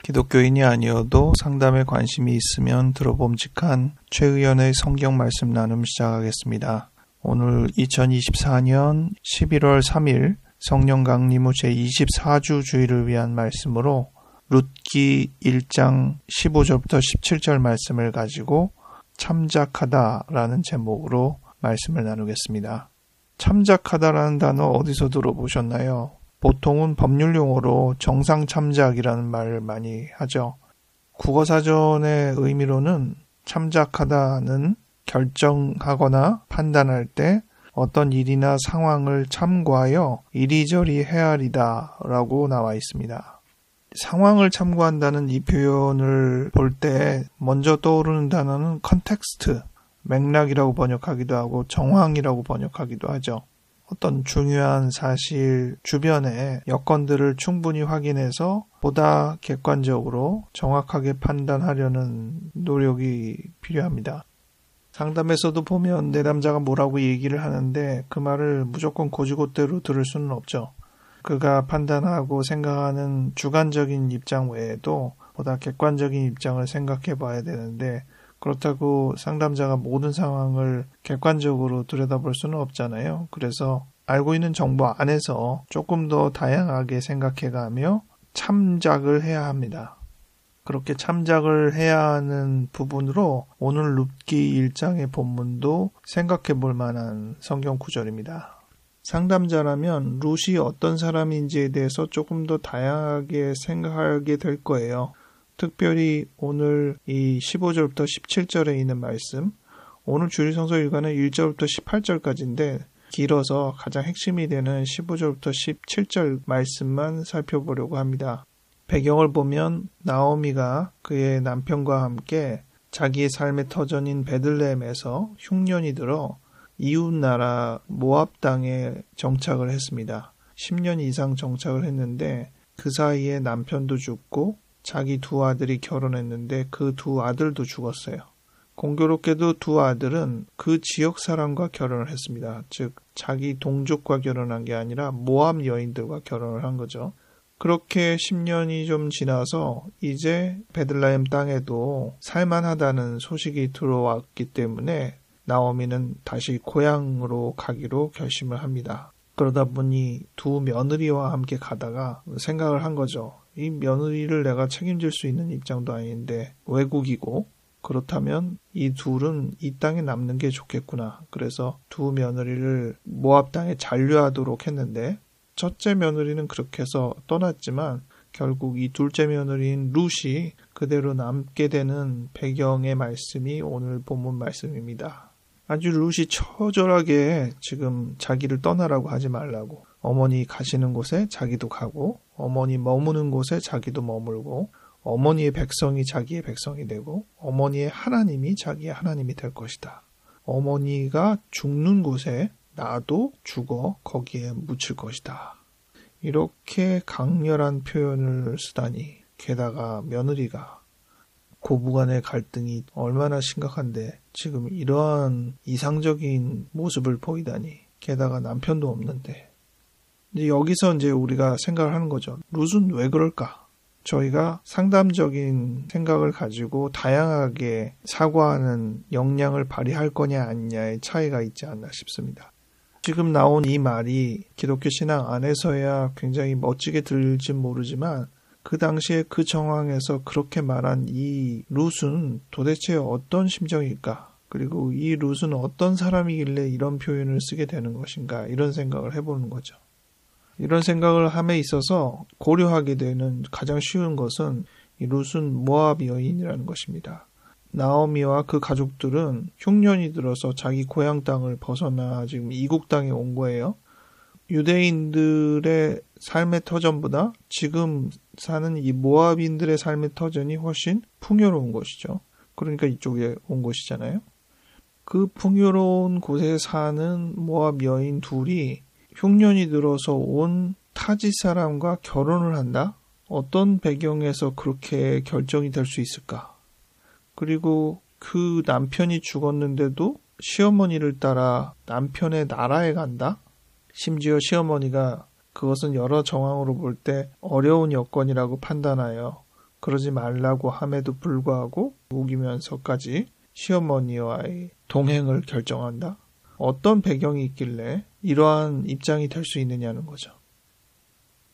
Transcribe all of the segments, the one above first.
기독교인이 아니어도 상담에 관심이 있으면 들어봄직한 최 의원의 성경 말씀 나눔 시작하겠습니다. 오늘 2024년 11월 3일 성령 강림 후 제24주 주일을 위한 말씀으로 룻기 1장 15절부터 17절 말씀을 가지고 참작하다라는 제목으로 말씀을 나누겠습니다. 참작하다라는 단어 어디서 들어보셨나요? 보통은 법률 용어로 정상참작이라는 말을 많이 하죠. 국어사전의 의미로는 참작하다는 결정하거나 판단할 때 어떤 일이나 상황을 참고하여 이리저리 헤아리다 라고 나와 있습니다. 상황을 참고한다는 이 표현을 볼 때 먼저 떠오르는 단어는 컨텍스트, 맥락이라고 번역하기도 하고 정황이라고 번역하기도 하죠. 어떤 중요한 사실 주변의 여건들을 충분히 확인해서 보다 객관적으로 정확하게 판단하려는 노력이 필요합니다. 상담에서도 보면 내담자가 뭐라고 얘기를 하는데 그 말을 무조건 곧이곧대로 들을 수는 없죠. 그가 판단하고 생각하는 주관적인 입장 외에도 보다 객관적인 입장을 생각해 봐야 되는데 그렇다고 상담자가 모든 상황을 객관적으로 들여다볼 수는 없잖아요. 그래서 알고 있는 정보 안에서 조금 더 다양하게 생각해가며 참작을 해야 합니다. 그렇게 참작을 해야 하는 부분으로 오늘 룻기 1장의 본문도 생각해 볼 만한 성경 구절입니다. 상담자라면 룻이 어떤 사람인지에 대해서 조금 더 다양하게 생각하게 될 거예요. 특별히 오늘 이 15절부터 17절에 있는 말씀, 오늘 주일성서 일과는 1절부터 18절까지인데 길어서 가장 핵심이 되는 15절부터 17절 말씀만 살펴보려고 합니다. 배경을 보면 나오미가 그의 남편과 함께 자기의 삶의 터전인 베들레헴에서 흉년이 들어 이웃나라 모압 땅에 정착을 했습니다. 10년 이상 정착을 했는데 그 사이에 남편도 죽고 자기 두 아들이 결혼했는데 그 두 아들도 죽었어요. 공교롭게도 두 아들은 그 지역 사람과 결혼을 했습니다. 즉 자기 동족과 결혼한 게 아니라 모압 여인들과 결혼을 한 거죠. 그렇게 10년이 좀 지나서 이제 베들레헴 땅에도 살만하다는 소식이 들어왔기 때문에 나오미는 다시 고향으로 가기로 결심을 합니다. 그러다 보니 두 며느리와 함께 가다가 생각을 한 거죠. 이 며느리를 내가 책임질 수 있는 입장도 아닌데 외국이고 그렇다면 이 둘은 이 땅에 남는 게 좋겠구나. 그래서 두 며느리를 모압 땅에 잔류하도록 했는데 첫째 며느리는 그렇게 해서 떠났지만 결국 이 둘째 며느리인 룻이 그대로 남게 되는 배경의 말씀이 오늘 본문 말씀입니다. 아주 룻이 처절하게 지금 자기를 떠나라고 하지 말라고 어머니 가시는 곳에 자기도 가고 어머니 머무는 곳에 자기도 머물고 어머니의 백성이 자기의 백성이 되고 어머니의 하나님이 자기의 하나님이 될 것이다. 어머니가 죽는 곳에 나도 죽어 거기에 묻힐 것이다. 이렇게 강렬한 표현을 쓰다니 게다가 며느리가 고부간의 갈등이 얼마나 심각한데 지금 이러한 이상적인 모습을 보이다니 게다가 남편도 없는데 이제 여기서 이제 우리가 생각을 하는 거죠. 룻은 왜 그럴까? 저희가 상담적인 생각을 가지고 다양하게 사고하는 역량을 발휘할 거냐 아니냐의 차이가 있지 않나 싶습니다. 지금 나온 이 말이 기독교 신앙 안에서야 굉장히 멋지게 들릴진 모르지만 그 당시에 그 정황에서 그렇게 말한 이 룻은 도대체 어떤 심정일까? 그리고 이 룻은 어떤 사람이길래 이런 표현을 쓰게 되는 것인가? 이런 생각을 해보는 거죠. 이런 생각을 함에 있어서 고려하게 되는 가장 쉬운 것은 이 룻은 모압 여인이라는 것입니다. 나오미와 그 가족들은 흉년이 들어서 자기 고향 땅을 벗어나 지금 이국 땅에 온 거예요. 유대인들의 삶의 터전보다 지금 사는 이 모압인들의 삶의 터전이 훨씬 풍요로운 것이죠. 그러니까 이쪽에 온 것이잖아요. 그 풍요로운 곳에 사는 모압 여인 둘이 흉년이 들어서 온 타지 사람과 결혼을 한다? 어떤 배경에서 그렇게 결정이 될 수 있을까? 그리고 그 남편이 죽었는데도 시어머니를 따라 남편의 나라에 간다? 심지어 시어머니가 그것은 여러 정황으로 볼 때 어려운 여건이라고 판단하여 그러지 말라고 함에도 불구하고 우기면서까지 시어머니와의 동행을 결정한다? 어떤 배경이 있길래 이러한 입장이 될 수 있느냐는 거죠.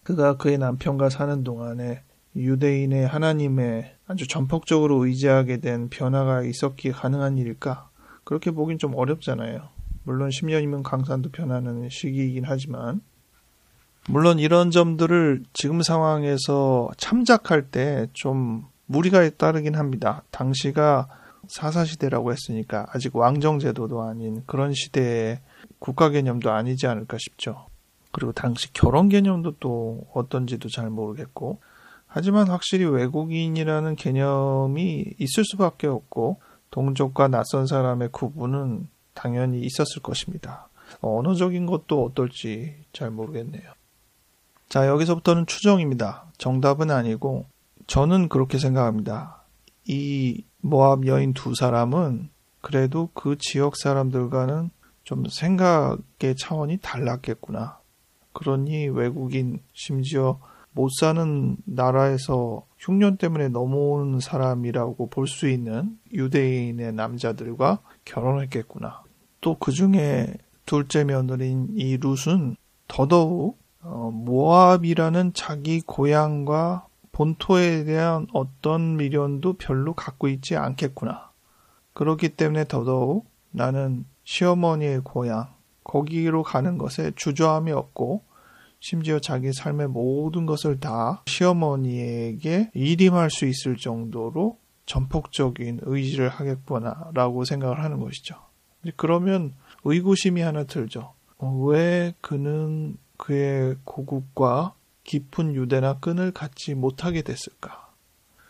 그가 그의 남편과 사는 동안에 유대인의 하나님에 아주 전폭적으로 의지하게 된 변화가 있었기에 가능한 일일까? 그렇게 보긴 좀 어렵잖아요. 물론 10년이면 강산도 변하는 시기이긴 하지만, 물론 이런 점들을 지금 상황에서 참작할 때 좀 무리가 따르긴 합니다. 당시가 사사시대라고 했으니까 아직 왕정제도도 아닌 그런 시대의 국가 개념도 아니지 않을까 싶죠. 그리고 당시 결혼 개념도 또 어떤지도 잘 모르겠고, 하지만 확실히 외국인이라는 개념이 있을 수밖에 없고 동족과 낯선 사람의 구분은 당연히 있었을 것입니다. 언어적인 것도 어떨지 잘 모르겠네요. 자, 여기서부터는 추정입니다. 정답은 아니고 저는 그렇게 생각합니다. 이 모압 여인 두 사람은 그래도 그 지역 사람들과는 좀 생각의 차원이 달랐겠구나. 그러니 외국인, 심지어 못 사는 나라에서 흉년 때문에 넘어오는 사람이라고 볼 수 있는 유대인의 남자들과 결혼했겠구나. 또 그 중에 둘째 며느리인 이 룻은 더더욱 모압이라는 자기 고향과 본토에 대한 어떤 미련도 별로 갖고 있지 않겠구나. 그렇기 때문에 더더욱 나는 시어머니의 고향, 거기로 가는 것에 주저함이 없고 심지어 자기 삶의 모든 것을 다 시어머니에게 일임할 수 있을 정도로 전폭적인 의지를 하겠구나라고 생각을 하는 것이죠. 그러면 의구심이 하나 들죠. 왜 그는 그의 고국과 깊은 유대나 끈을 갖지 못하게 됐을까?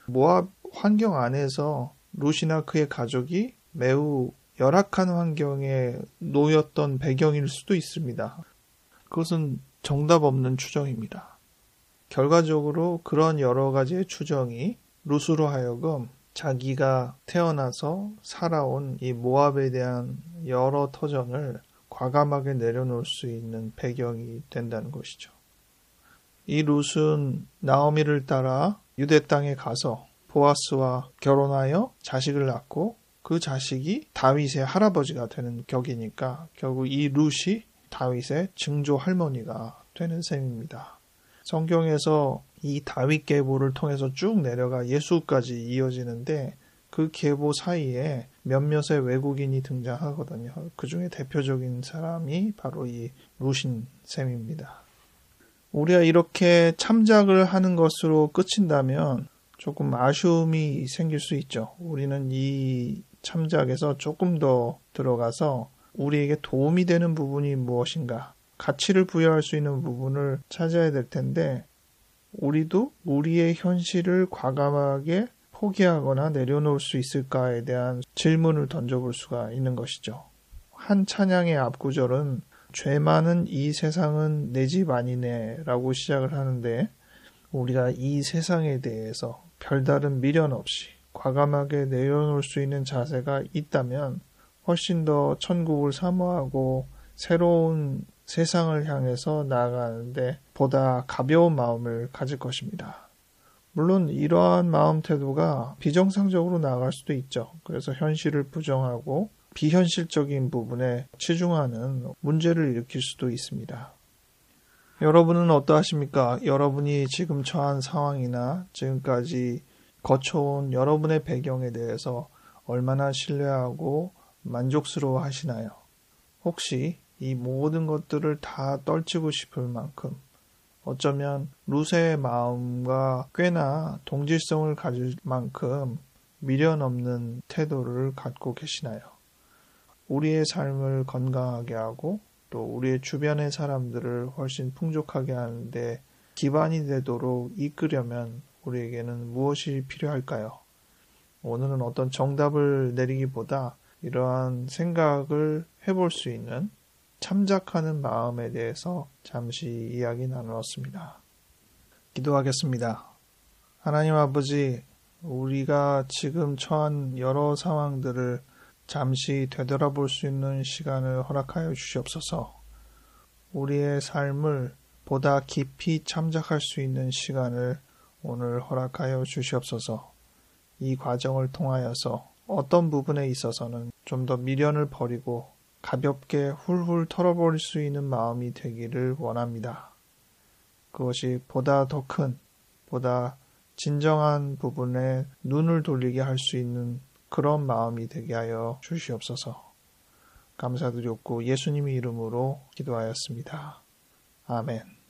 모압 환경 안에서 룻이나 그의 가족이 매우 열악한 환경에 놓였던 배경일 수도 있습니다. 그것은 정답 없는 추정입니다. 결과적으로 그런 여러 가지의 추정이 룻으로 하여금 자기가 태어나서 살아온 이 모압에 대한 여러 터전을 과감하게 내려놓을 수 있는 배경이 된다는 것이죠. 이 룻은 나오미를 따라 유대 땅에 가서 보아스와 결혼하여 자식을 낳고 그 자식이 다윗의 할아버지가 되는 격이니까 결국 이 룻이 다윗의 증조 할머니가 되는 셈입니다. 성경에서 이 다윗 계보를 통해서 쭉 내려가 예수까지 이어지는데 그 계보 사이에 몇몇의 외국인이 등장하거든요. 그 중에 대표적인 사람이 바로 이 룻인 셈입니다. 우리가 이렇게 참작을 하는 것으로 끝인다면 조금 아쉬움이 생길 수 있죠. 우리는 이 참작에서 조금 더 들어가서 우리에게 도움이 되는 부분이 무엇인가, 가치를 부여할 수 있는 부분을 찾아야 될 텐데 우리도 우리의 현실을 과감하게 포기하거나 내려놓을 수 있을까에 대한 질문을 던져볼 수가 있는 것이죠. 한 찬양의 앞구절은 죄 많은 이 세상은 내 집 아니네 라고 시작을 하는데 우리가 이 세상에 대해서 별다른 미련 없이 과감하게 내려놓을 수 있는 자세가 있다면 훨씬 더 천국을 사모하고 새로운 세상을 향해서 나아가는데 보다 가벼운 마음을 가질 것입니다. 물론 이러한 마음 태도가 비정상적으로 나아갈 수도 있죠. 그래서 현실을 부정하고 비현실적인 부분에 치중하는 문제를 일으킬 수도 있습니다. 여러분은 어떠하십니까? 여러분이 지금 처한 상황이나 지금까지 거쳐온 여러분의 배경에 대해서 얼마나 신뢰하고 만족스러워 하시나요? 혹시 이 모든 것들을 다 떨치고 싶을 만큼 어쩌면 룻의 마음과 꽤나 동질성을 가질 만큼 미련 없는 태도를 갖고 계시나요? 우리의 삶을 건강하게 하고 또 우리의 주변의 사람들을 훨씬 풍족하게 하는데 기반이 되도록 이끌려면 우리에게는 무엇이 필요할까요? 오늘은 어떤 정답을 내리기보다 이러한 생각을 해볼 수 있는 참작하는 마음에 대해서 잠시 이야기 나누었습니다. 기도하겠습니다. 하나님 아버지, 우리가 지금 처한 여러 상황들을 잠시 되돌아볼 수 있는 시간을 허락하여 주시옵소서. 우리의 삶을 보다 깊이 참작할 수 있는 시간을 오늘 허락하여 주시옵소서. 이 과정을 통하여서 어떤 부분에 있어서는 좀 더 미련을 버리고 가볍게 훌훌 털어버릴 수 있는 마음이 되기를 원합니다. 그것이 보다 더 큰, 보다 진정한 부분에 눈을 돌리게 할 수 있는 그런 마음이 되게 하여 주시옵소서. 감사드렸고 예수님의 이름으로 기도하였습니다. 아멘.